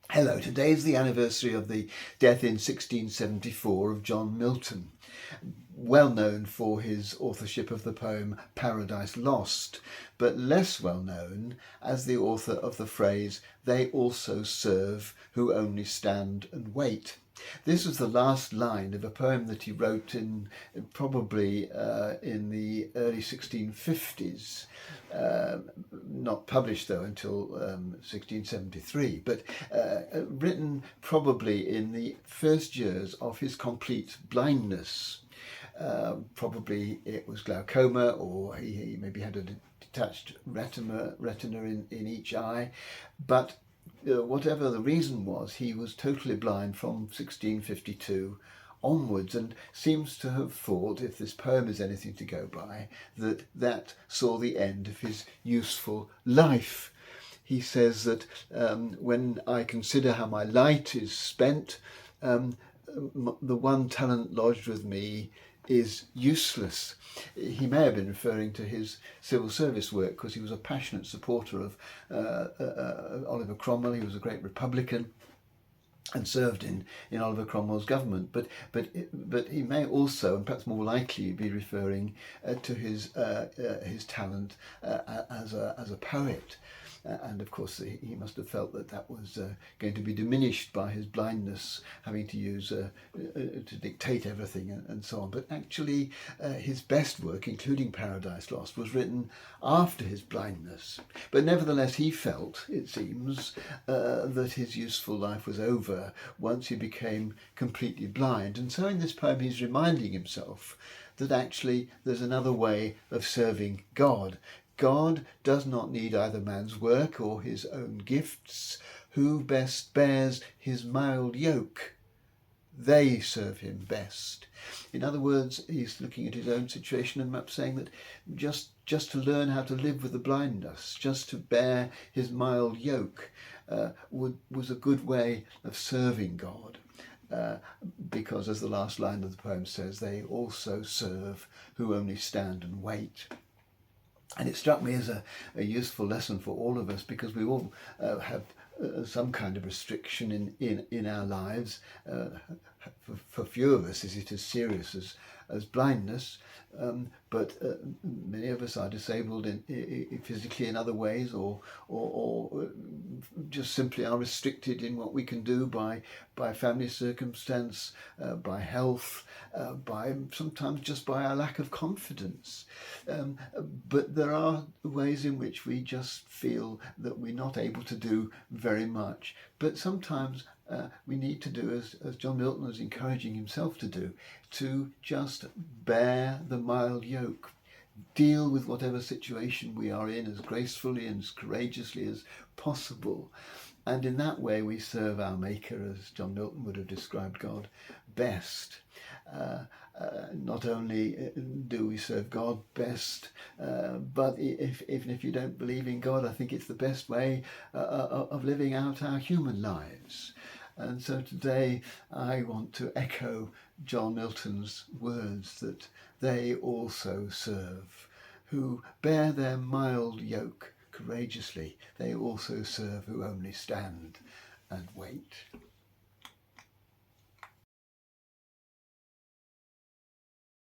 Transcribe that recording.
Hello, today is the anniversary of the death in 1674 of John Milton, well known for his authorship of the poem Paradise Lost, but less well known as the author of the phrase, "They also serve who only stand and wait." This was the last line of a poem that he wrote in probably in the early 1650s, not published though until 1673, but written probably in the first years of his complete blindness. Probably it was glaucoma, or he maybe had a detached retina in each eye, but whatever the reason was, he was totally blind from 1652 onwards, and seems to have thought, if this poem is anything to go by, that that saw the end of his useful life. He says that when I consider how my light is spent, the one talent lodged with me is useless. He may have been referring to his civil service work, because he was a passionate supporter of Oliver Cromwell. He was a great Republican and served in Oliver Cromwell's government, but he may also, and perhaps more likely, be referring to his talent as a poet. And of course, he must have felt that that was going to be diminished by his blindness, having to use to dictate everything and so on. But actually, his best work, including Paradise Lost, was written after his blindness. But nevertheless, he felt, it seems, that his useful life was over once he became completely blind. And so in this poem, he's reminding himself that actually there's another way of serving God. God does not need either man's work or his own gifts. Who best bears his mild yoke? They serve him best. In other words, he's looking at his own situation and perhaps saying that just to learn how to live with the blindness, just to bear his mild yoke, was a good way of serving God. Because, as the last line of the poem says, they also serve who only stand and wait. And it struck me as a useful lesson for all of us, because we all have some kind of restriction in our lives. For few of us is it as serious as blindness, but many of us are disabled physically in other ways, or just simply are restricted in what we can do by family circumstance, by health, by sometimes just by our lack of confidence. But there are ways in which we just feel that we're not able to do very much. But sometimes we need to do, as John Milton was encouraging himself to do, to just bear the mild yoke. Deal with whatever situation we are in as gracefully and as courageously as possible. And in that way we serve our Maker, as John Milton would have described God, best. Not only do we serve God best, but even if you don't believe in God, I think it's the best way of living out our human lives. And so today I want to echo John Milton's words, that they also serve who bear their mild yoke courageously. They also serve who only stand and wait.